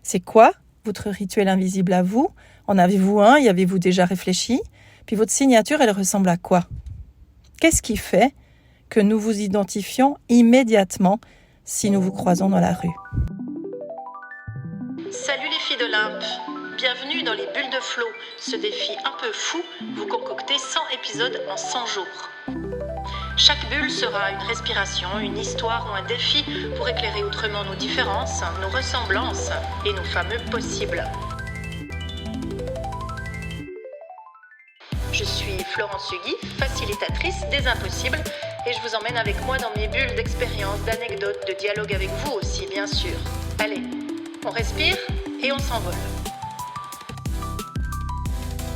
C'est quoi votre rituel invisible à vous? En avez-vous un? Y avez-vous déjà réfléchi? Puis votre signature, elle ressemble à quoi? Qu'est-ce qui fait que nous vous identifions immédiatement si nous vous croisons dans la rue? Salut les filles d'Olympe, bienvenue dans les bulles de flow, ce défi un peu fou, vous concoctez 100 épisodes en 100 jours. Chaque bulle sera une respiration, une histoire ou un défi pour éclairer autrement nos différences, nos ressemblances et nos fameux possibles. Je suis Florence Hugui, facilitatrice des impossibles, et je vous emmène avec moi dans mes bulles d'expériences, d'anecdotes, de dialogue avec vous aussi, bien sûr. Allez, on respire et on s'envole.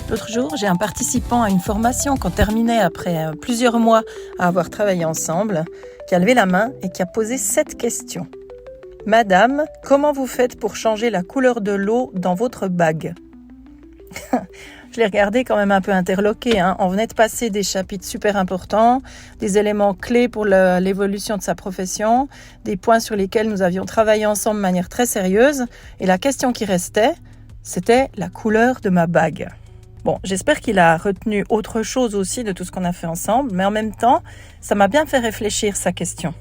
L'autre jour, j'ai un participant à une formation qu'on terminait après plusieurs mois à avoir travaillé ensemble, qui a levé la main et qui a posé cette question. « Madame, comment vous faites pour changer la couleur de l'eau dans votre bague ?» Je l'ai regardé quand même un peu interloqué. On venait de passer des chapitres super importants, des éléments clés pour l'évolution de sa profession, des points sur lesquels nous avions travaillé ensemble de manière très sérieuse. Et la question qui restait, c'était la couleur de ma bague. Bon, j'espère qu'il a retenu autre chose aussi de tout ce qu'on a fait ensemble, mais en même temps, ça m'a bien fait réfléchir sa question.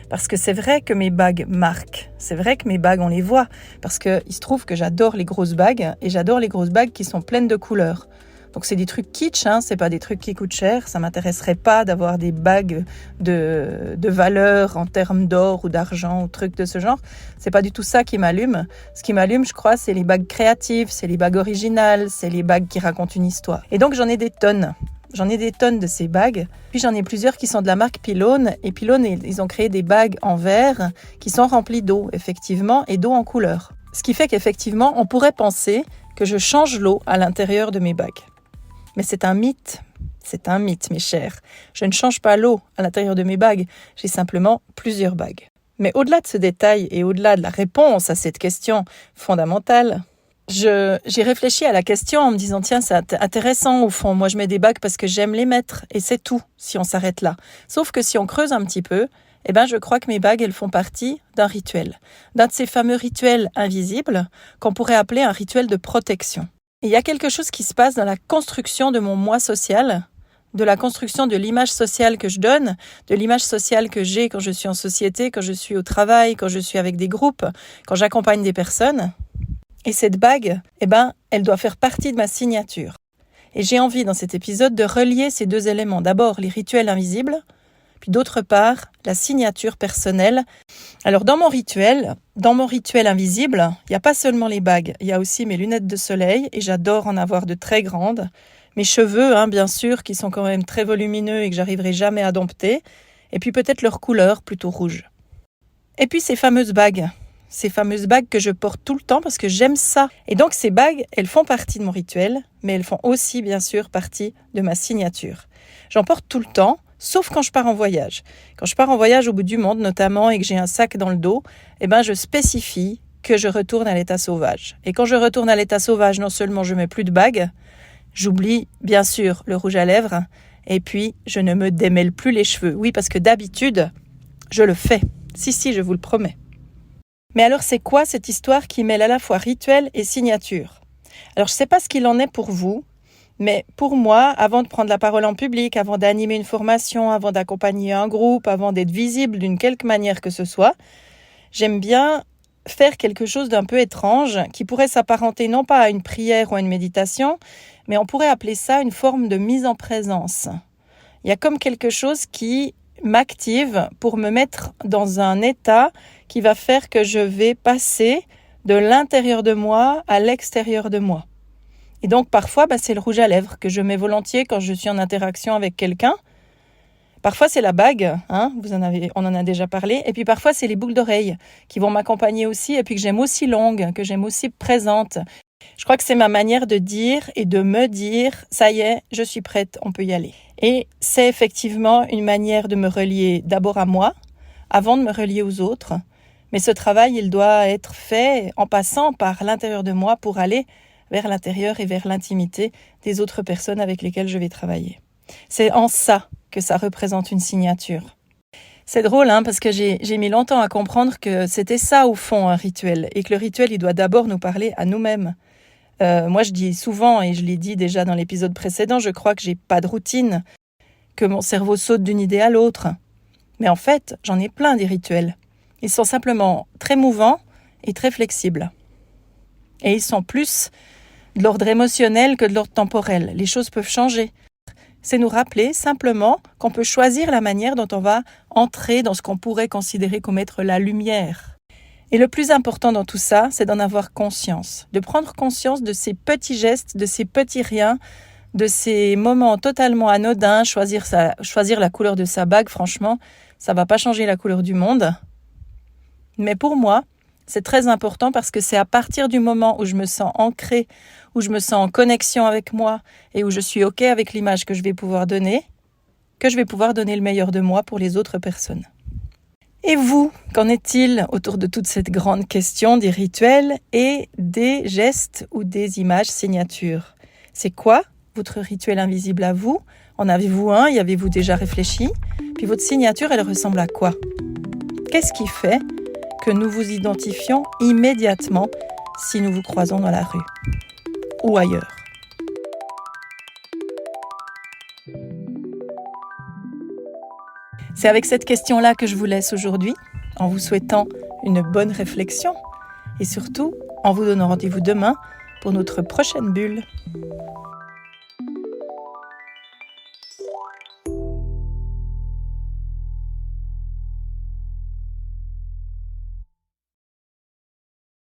Parce que c'est vrai que mes bagues marquent, c'est vrai que mes bagues on les voit, parce qu'il se trouve que j'adore les grosses bagues, et j'adore les grosses bagues qui sont pleines de couleurs. Donc c'est des trucs kitsch, c'est pas des trucs qui coûtent cher, ça m'intéresserait pas d'avoir des bagues de valeur en termes d'or ou d'argent ou trucs de ce genre. C'est pas du tout ça qui m'allume. Ce qui m'allume, je crois, c'est les bagues créatives, c'est les bagues originales, c'est les bagues qui racontent une histoire. Et donc j'en ai des tonnes. J'en ai des tonnes de ces bagues. Puis j'en ai plusieurs qui sont de la marque Pylone. Et Pylone, ils ont créé des bagues en verre qui sont remplies d'eau, effectivement, et d'eau en couleur. Ce qui fait qu'effectivement, on pourrait penser que je change l'eau à l'intérieur de mes bagues. Mais c'est un mythe, mes chers. Je ne change pas l'eau à l'intérieur de mes bagues, j'ai simplement plusieurs bagues. Mais au-delà de ce détail et au-delà de la réponse à cette question fondamentale, j'ai réfléchi à la question en me disant, tiens, c'est intéressant au fond, moi je mets des bagues parce que j'aime les mettre, et c'est tout, si on s'arrête là. Sauf que si on creuse un petit peu, je crois que mes bagues, elles font partie d'un rituel, d'un de ces fameux rituels invisibles qu'on pourrait appeler un rituel de protection. Et il y a quelque chose qui se passe dans la construction de mon moi social, de la construction de l'image sociale que je donne, de l'image sociale que j'ai quand je suis en société, quand je suis au travail, quand je suis avec des groupes, quand j'accompagne des personnes. Et cette bague, elle doit faire partie de ma signature. Et j'ai envie dans cet épisode de relier ces deux éléments. D'abord, les rituels invisibles, puis d'autre part, la signature personnelle. Alors dans mon rituel invisible, il n'y a pas seulement les bagues, il y a aussi mes lunettes de soleil, et j'adore en avoir de très grandes. Mes cheveux, bien sûr, qui sont quand même très volumineux et que j'arriverai jamais à dompter. Et puis peut-être leur couleur, plutôt rouge. Et puis ces fameuses bagues que je porte tout le temps parce que j'aime ça. Et donc ces bagues, elles font partie de mon rituel, mais elles font aussi bien sûr partie de ma signature. J'en porte tout le temps, sauf quand je pars en voyage. Quand je pars en voyage au bout du monde notamment et que j'ai un sac dans le dos, je spécifie que je retourne à l'état sauvage. Et quand je retourne à l'état sauvage, non seulement je mets plus de bagues, j'oublie bien sûr le rouge à lèvres et puis je ne me démêle plus les cheveux. Oui, parce que d'habitude, je le fais. Si, je vous le promets. Mais alors c'est quoi cette histoire qui mêle à la fois rituel et signature? Alors je ne sais pas ce qu'il en est pour vous, mais pour moi, avant de prendre la parole en public, avant d'animer une formation, avant d'accompagner un groupe, avant d'être visible d'une quelque manière que ce soit, j'aime bien faire quelque chose d'un peu étrange qui pourrait s'apparenter non pas à une prière ou à une méditation, mais on pourrait appeler ça une forme de mise en présence. Il y a comme quelque chose qui m'active pour me mettre dans un état qui va faire que je vais passer de l'intérieur de moi à l'extérieur de moi. Et donc parfois, c'est le rouge à lèvres que je mets volontiers quand je suis en interaction avec quelqu'un. Parfois, c'est la bague, on en a déjà parlé. Et puis parfois, c'est les boucles d'oreilles qui vont m'accompagner aussi et puis que j'aime aussi longues, que j'aime aussi présentes. Je crois que c'est ma manière de dire et de me dire, ça y est, je suis prête, on peut y aller. Et c'est effectivement une manière de me relier d'abord à moi, avant de me relier aux autres. Mais ce travail, il doit être fait en passant par l'intérieur de moi pour aller vers l'intérieur et vers l'intimité des autres personnes avec lesquelles je vais travailler. C'est en ça que ça représente une signature. C'est drôle parce que j'ai mis longtemps à comprendre que c'était ça au fond un rituel et que le rituel il doit d'abord nous parler à nous-mêmes. Moi je dis souvent, et je l'ai dit déjà dans l'épisode précédent, je crois que j'ai pas de routine, que mon cerveau saute d'une idée à l'autre. Mais en fait, j'en ai plein des rituels. Ils sont simplement très mouvants et très flexibles. Et ils sont plus de l'ordre émotionnel que de l'ordre temporel. Les choses peuvent changer. C'est nous rappeler simplement qu'on peut choisir la manière dont on va entrer dans ce qu'on pourrait considérer comme être la lumière. Et le plus important dans tout ça, c'est d'en avoir conscience, de prendre conscience de ces petits gestes, de ces petits riens, de ces moments totalement anodins. Choisir la couleur de sa bague, franchement, ça ne va pas changer la couleur du monde. Mais pour moi, c'est très important parce que c'est à partir du moment où je me sens ancrée, où je me sens en connexion avec moi et où je suis OK avec l'image que je vais pouvoir donner le meilleur de moi pour les autres personnes. Et vous, qu'en est-il autour de toute cette grande question des rituels et des gestes ou des images signatures ? C'est quoi votre rituel invisible à vous ? En avez-vous un ? Y avez-vous déjà réfléchi ? Puis votre signature, elle ressemble à quoi ? Qu'est-ce qui fait que nous vous identifions immédiatement si nous vous croisons dans la rue ou ailleurs. C'est avec cette question-là que je vous laisse aujourd'hui, en vous souhaitant une bonne réflexion et surtout en vous donnant rendez-vous demain pour notre prochaine bulle.